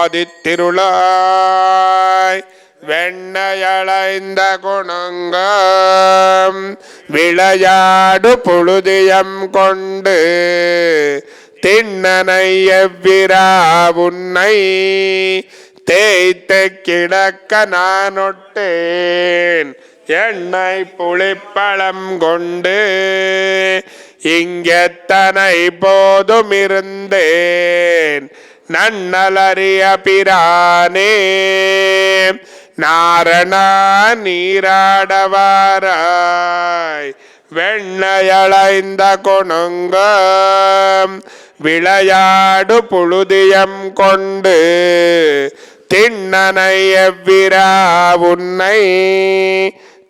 ஆதித்திருளாய் வெண்ணையளைந்த குணங்கம் விளையாடு பொழுதியம் கொண்டு திண்ணனை எவ்விரா உன்னை தேய்த்த கிடக்க நானொட்டேன் எண்ணெய் புளிப்பழம் கொண்டு இங்கெத்தனை போதும் இருந்தேன் நன்னலறிய பிரானே நாரணா நீராடவாராய் வெண்ணையளைந்த கொணுங்கம் விளையாடு புழுதியம் கொண்டு திண்ணனை எவ்விரா உன்னை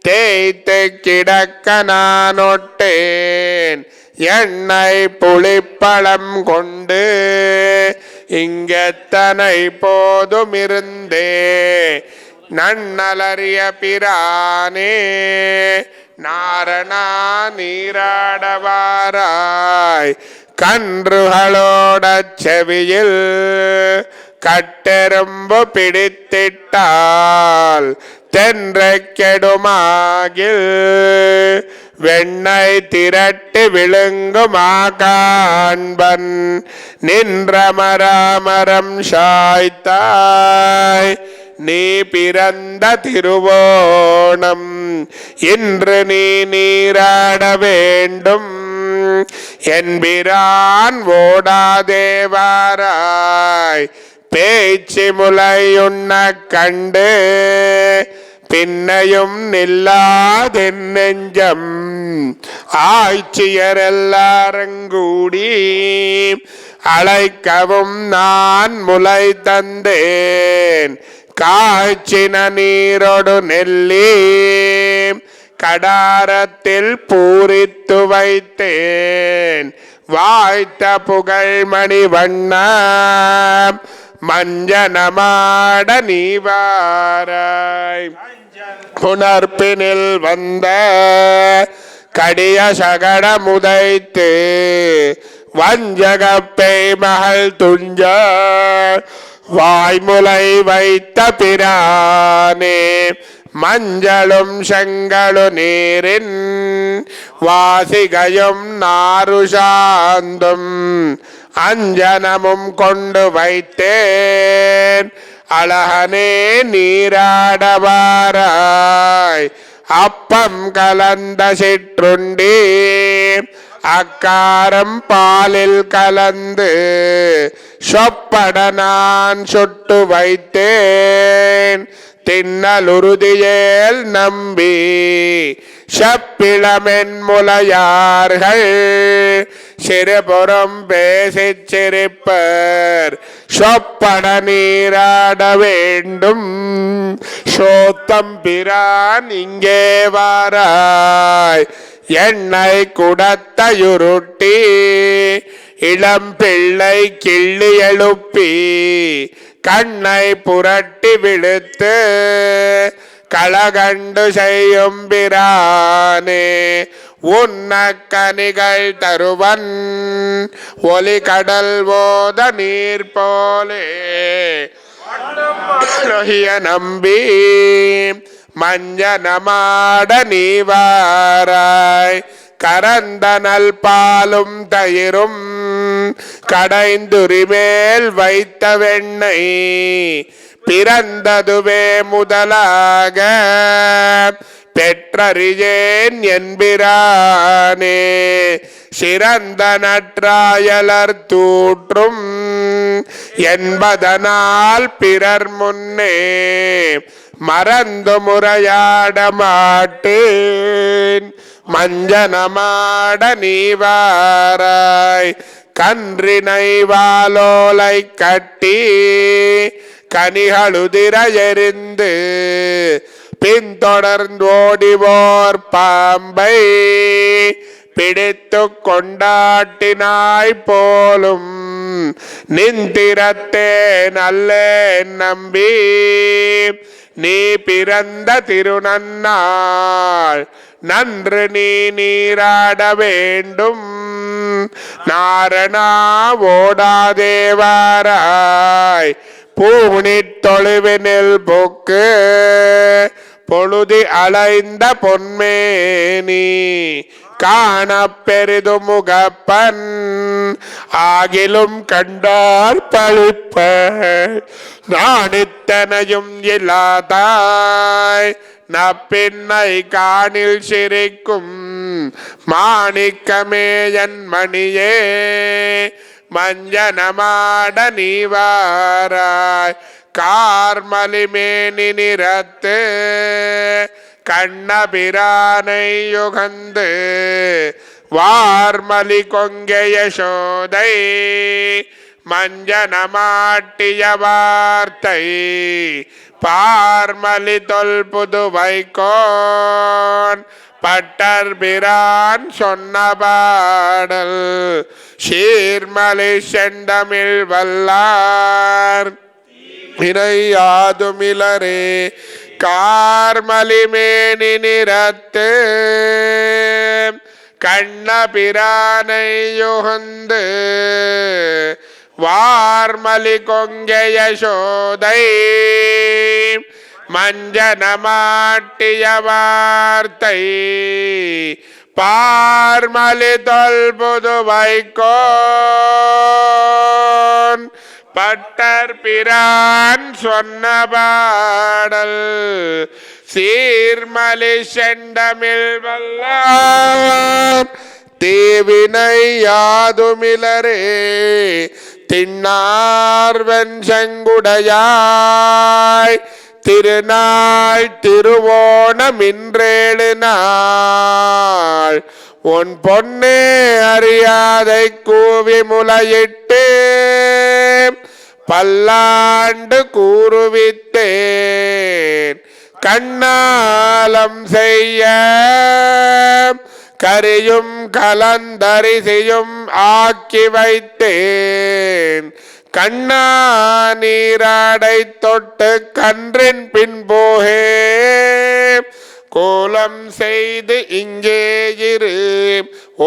தேய்த்து கிடக்க நானொட்டேன் எண்ணெய் புளிப்பழம் கொண்டு இங்கெத்தனை போதும் இருந்தே நன்னலறிய பிரானே நாரணா நீராடவாராய் கன்றுகளோட செவியில் கட்டெரும்பு பிடித்திட்டால் தென்றை கெடுமாகில் வெண்ணெய் திரட்டி விழுங்குமா காண்பன் நின்ற மராமரம் சாய்த்தாய் நீ பிறந்த திருவோணம் இன்று நீ நீராட வேண்டும் என்பிரான் ஓடாதேவாராய் பேச்சு முலையுண்ண கண்டு பின்னையும் நில்லாதென் நெஞ்சம் ஆய்ச்சியரெல்லாரங்கூடி அழைக்கவும் நான் முலை தந்தேன் காய்ச்சின நீரோடு நெல்லி கடாரத்தில் பூரித்து வைத்தேன் வாய்த்த புகழ்மணி வண்ண மஞ்சனமாட நீவாராய் புனர்பினில் வந்த கடிய சகட முதைத்து வஞ்சகப்பை மகள் துஞ்ச வாய்முலை வைத்த பிரானே மஞ்சளும் செங்கழு நீரின் வாசிகையும் நாருஷாந்தும் அஞ்சனமும் கொண்டு வைத்தேன் அழகனே நீராடவாராய் அப்பம் கலந்த சிற்றுண்டி அக்காரம் பாலில் கலந்து சொப்பட நான் சுட்டு வைத்தேன் தின்னலுறுதியேல் நம்பி செப்பிளமென் முலையார்கள் சிறுபுறம் பேசிச் சிரிப்பர் சொப்பட நீராட வேண்டும் சோத்தம் பிரான் இங்கே வாராய் எண்ணெய் குடத்தையுருட்டி இளம் பிள்ளை கிள்ளி எழுப்பி கண்ணை புரட்டி விழுத்து களகண்டு செய்யும் பிரானே உன்ன கனிகள் தருவன் ஒலி கடல் போத நீர் போலே நம்பி மஞ்சனமாட நீவாராய் கரந்தனல் பாலும் தயிரும் கடைந்துரிமேல் வைத்த வெண்ணெய் பிறந்ததுவே முதலாக பெற்றறியேன் என்பிரானே சிறந்த நற்றாயலர் தூற்றும் என்பதனால் பிறர் முன்னே மறந்து முறையாட மாட்டேன் மஞ்சனமாட நீவாராய் கன்றினை வாலோலை கட்டி கனிகளுதிர எறிந்து பின்தொடர்ந்தோடிவோர் பாம்பை பிடித்து கொண்டாட்டினாய் போலும் நிந்திரத்தே நல்ல நம்பி நீ பிறந்த திருநன்னாள் நன்று நீ நீராட வேண்டும் நாரணா ஓடாதேவாராய் பூணித் தொழுவினில் போக்கு பொழுதி அலைந்த பொன்மேனி காணப் பெரிது முகப்பன் ஆகிலும் கண்டார் பழிப்ப நாணித்தனையும் இல்லாதாய் நப்பின்னை காணில் சிரிக்கும் மாணிக்கமே என் மணியே மஞ்சனமாட நீவாராய் கார்மலிமேனி நிறத்து கண்ணபிரானை யுகந்து வார்மலி கொங்கை யசோதை மஞ்சனமாட்டிய வார்த்தை பார்மலி தொல் புதுவைக்கோன் பட்டர் பிரான் சொன்ன பாடல் சீர்மலி செந்தமிழ் வல்லார் இணையாதுமிலரே கார்மலிமேனி நிறத்து கண்ணபிரானை யுகந்து வார்மலி கொங்கை யசோதை மஞ்சனமாட்டிய வார்த்தை பார்மலி தொல் புதுவைக்கோன் பட்டர் பிரான் சொன்ன பாடல் சீர்மலி செந்தமிழ் வல்லார் தேவினை யாதுமிலரே திண்ணார்வன் செங்குடையாய் திருநாள் திருவோணமின்றேழு நாள் உன் பொன்னே அறியாதை கூவி முளையிட்டு பல்லாண்டு கூறுவித்தேன் கண்ணாலம் செய்ய கரியும் கலந்தரிசியும் ஆக்கி வைத்தேன் கண்ணா நீராடை தொட்டு கன்றின் பின்போகே கோலம் செய்து இங்கே இரு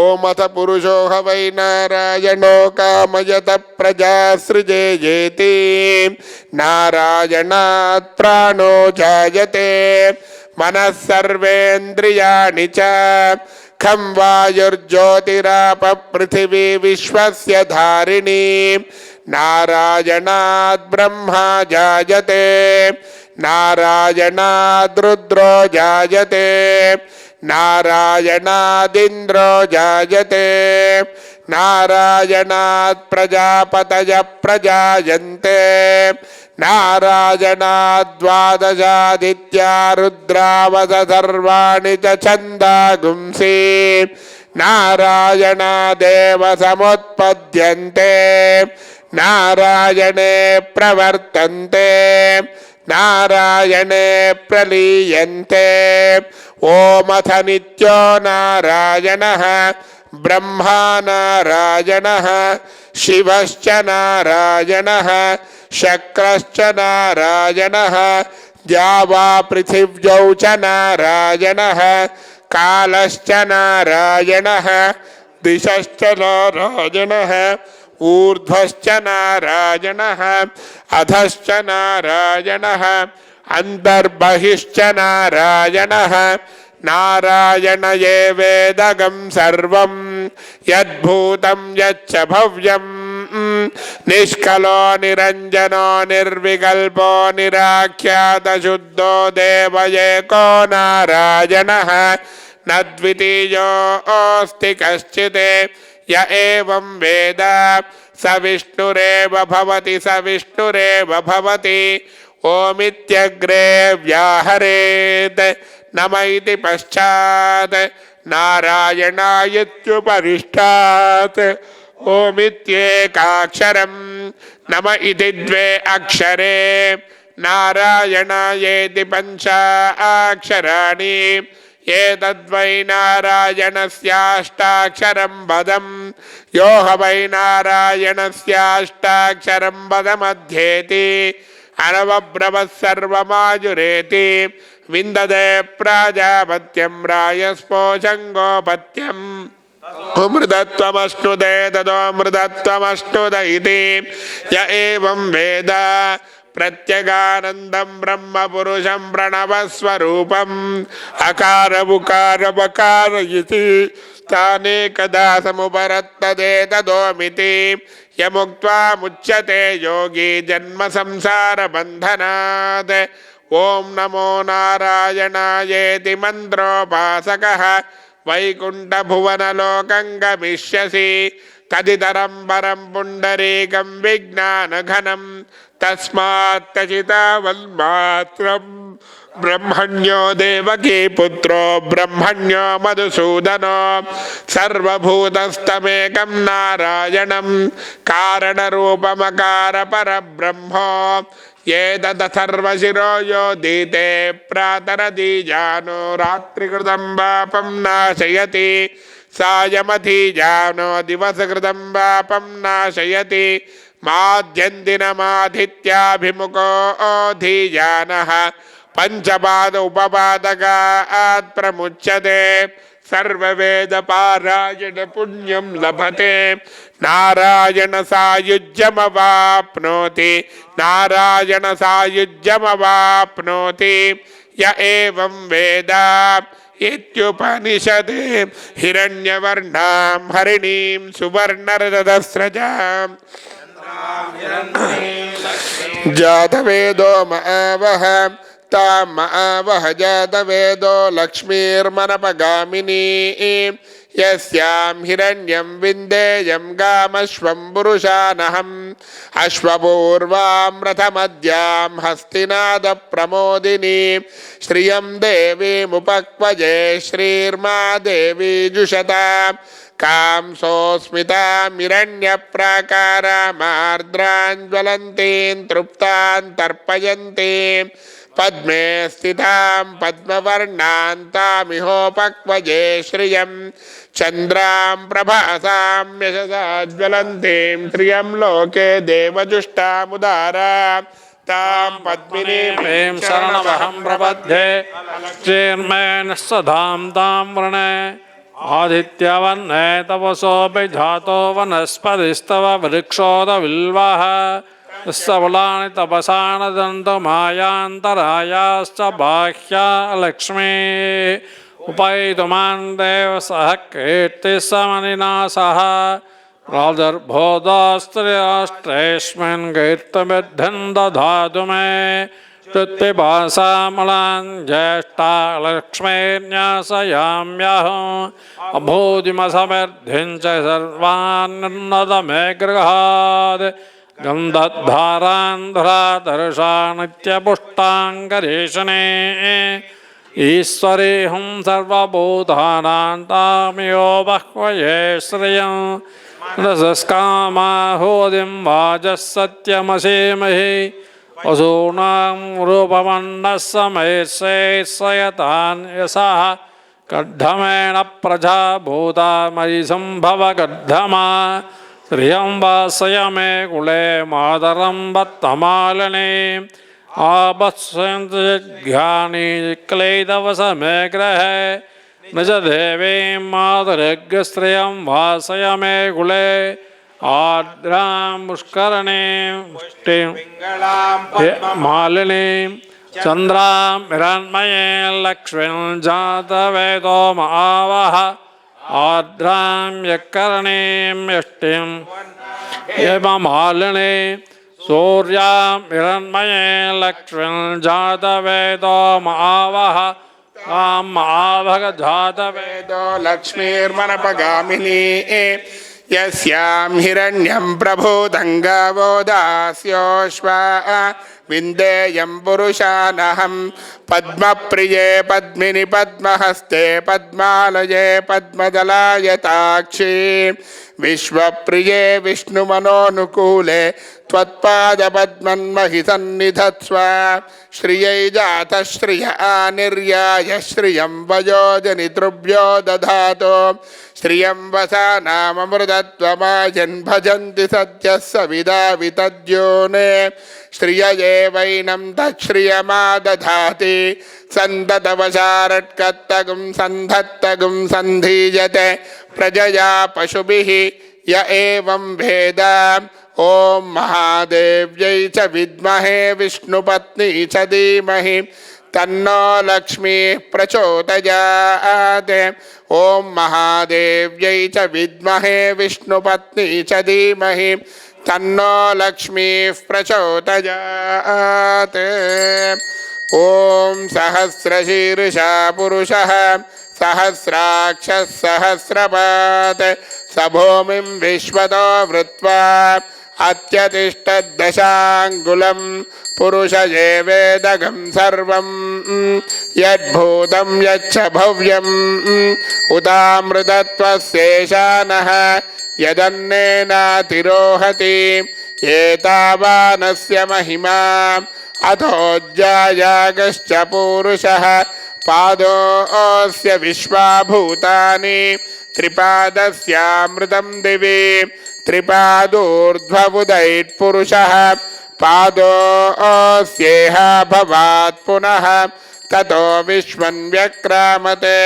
ஓமத புருஷோக வை நாராயணோ காமயத பிரஜா சிருஜேயேதி நாராயணாத் பிராணோ ஜாயதே मनः सर्वेन्द्रियाणि च खं वायुर्ज्योतिराप पृथिवी विश्वस्य धारिणी नारायणात् ब्रह्मा जायते नारायणाद् रुद्रो जायते नारायणादिन्द्रो जायते नारायणात् प्रजापतयः प्रजायन्ते नारायणाद्वादशादित्या रुद्रावस सर्वाणि च छन्दागुंसि नारायणादेव समुत्पद्यन्ते नारायणे प्रवर्तन्ते नारायणे प्रलीयन्ते ओमथ नित्यो नारायणः ब्रह्मा नारायणः शिवश्च नारायणः शक्रश्च नारायणः द्यावा पृथिव्यौ च नारायणः कालश्च नारायणः दिशश्च नारायणः ऊर्ध्वश्च नारायणः अधश्च नारायणः अन्तर्बहिश्च नारायणः नारायण एवेदगं सर्वं यद्भूतं यच्च भव्यं निष्कलो निरञ्जनो निर्विकल्पो निराख्यात शुद्धो देव एको नारायणः न द्वितीयोऽस्ति कश्चित् य एवं वेद स विष्णुरेव भवति स विष्णुरेव भवति ओमित्यग्रे व्याहरेत् नम इति पश्चात् नारायणायत्युपरिष्टात् ओमित्येकाक्षरं नम इति द्वे अक्षरे नारायणायेति पञ्चाक्षराणि एतद्वै नारायणस्याष्टाक्षरं पदं यो ह वै नारायणस्याष्टाक्षरं पदमध्येति अनवब्रवः सर्वमायुरेति विन्दते प्राजापत्यं रायस्पोषङ्गोपत्यम् अमृतत्वमश्नुते तदोऽमृतत्वमश्नुत इति य एवं वेद प्रत्यगानन्दं ब्रह्मपुरुषं प्रणवस्वरूपम् अकार उकार वकार इति स्थानेकदा समुपरत्तदेतदोमिति यमुक्त्वा मुच्यते योगी जन्म संसार बन्धनात् ओम नमो नारायणायेति मन्त्रोपासकः वैकुंठ भुवनलोकं गमिष्यसि तदितरं परं पुण्डरीकं विज्ञानघनं तस्मात् त्यजितावन्मात्रं ब्रह्मण्यो देवकी पुत्रो ब्रह्मण्यो मधुसूदनो सर्वभूतस्तमेकं नारायणं कारणरूपमकार परब्रह्मो ये तदथर्वशिरो योदीते प्रातरदीजानो रात्रिकृतं पापं नाशयति सायमधीजानो दिवसकृतं पापं नाशयति माध्यन्दिनमादित्याभिमुखो धीजानः पंचपाद उपपादकात् प्रमुच्यते सर्ववेद पारायण पुण्यं लभते नारायण सायुज्यमवाप्नोति नारायण सायुज्यमवाप्नोति य एवं वेद इत्युपनिषदे हिरण्यवर्णां हरिणीं सुवर्णरजतस्रजां जातवेदो महावः तां महावः जातवेदो लक्ष्मीर्मनपगामिनी यस्यां हिरण्यं विन्देयं गामश्वं पुरुषानहम् अश्वपूर्वां रथमद्यां हस्तिनादप्रमोदिनी श्रियं देवीमुपक्वजे श्रीर्मा देवी जुषता कां सोऽस्मितामिरण्यप्राकारामार्द्रां ज्वलन्तीं तृप्तां तर्पयन्तीं पद्मे स्थितां पद्मवर्णान्तामिहोपक्वजे श्रियं चन्द्रां प्रभासां यशसा ज्वलन्तीं श्रियं लोके देवजुष्टामुदारा तां पद्मिनीं शरणमहं प्रपद्ये चेन्मेन सदां तां वृणे आदित्यवन्ने तपसोऽपि जातो वनस्पतिस्तव वृक्षोदविल्वः सबलानि तपसा नदन्तु मायान्तरायाश्च बाह्या लक्ष्मी उपैतुमान् देव सह कीर्तिसमनिना सह प्रादुर्भोदास्त्रिराष्ट्रेऽस्मिन् कीर्तिमिद्धं दधातु मे कृत्तिपासामलान् ज्येष्ठा लक्ष्मीर्न्यासयाम्यहम् अभूतिमसमर्धिं च सर्वान्नद मे गृहात् गन्धद्धारान्धरादर्शा नित्यपुष्टाङ्गरीषणे ईश्वरी हुं सर्वभूतानां तामियो बह्वये श्रियं रसस्कामाहोदिं वाजः सत्यमसीमहि वसूनां रूपमन्नः समयस्येत्सयतान् यशः कर्धमेण प्रजा भूता मयि सम्भव कर्धमा श्रियं वासय मे कुले मातरं वत्तमालिनी आबत्सन्त्यज्ञानी क्लेदवस मे गृहे निज देवीं मातृग्श्रियं वासय मे कुले आर्द्रां पुष्करणीं मुष्टिं मालिनीं चन्द्रां हिरण्मयीं लक्ष्मीं जातवेदो महावः आर्द्रां यत्करणीं यष्टिं हेममालिनीं सूर्यां हिरण्मयीं लक्ष्मीं जातवेदो महावः तां महाभग जातवेदो लक्ष्मीर्मनपगामिनी यस्यां हिरण्यं प्रभूतं गावो दास्योऽश्वा विन्देयं पुरुषानहं पद्मप्रिये पद्मिनि पद्महस्ते पद्मालये पद्मदलायताक्षी विश्वप्रिये विष्णुमनोनुकूले त्वत्पादपद्मन्महि सन्निधत्स्व श्रियै जातः श्रिय आनिर्याय श्रियं वयोजनितृभ्यो दधातु श्रियं वसानाममृतत्वमायन् भजन्ति सद्यः सविदा वितद्योने श्रियये वैनं तच्छ्रियमादधाति सन्ततवशारट्कत्तगुं सन्धत्तगुं सन्धीयते प्रजया पशुभिः य एवं वेद ॐ महादेव्यै च विद्महे विष्णुपत्नी च धीमहि तन्नो लक्ष्मीः प्रचोदयात् ॐ महादेव्यै च विद्महे विष्णुपत्नी च धीमहि तन्नो लक्ष्मीः प्रचोदयात् ॐ सहस्रशीर्षा पुरुषः सहस्राक्षः सहस्रपात् स भूमिं विश्वतो वृत्वा अत्यतिष्ठद्दशाङ्गुलं पुरुष एवेदगं सर्वं यद्भूतं यच्च भव्यम् उदामृतत्वस्येषानः यदन्नेनातिरोहति एतावानस्य महिमा अथोऽज्यायागश्च पूरुषः पादोऽस्य विश्वाभूतानि त्रिपादस्यामृतं दिवि त्रिपादोर्ध्वबुधैर्पुरुषः पादोऽस्येह भवात् पुनः ततो विश्वं व्यक्रामते।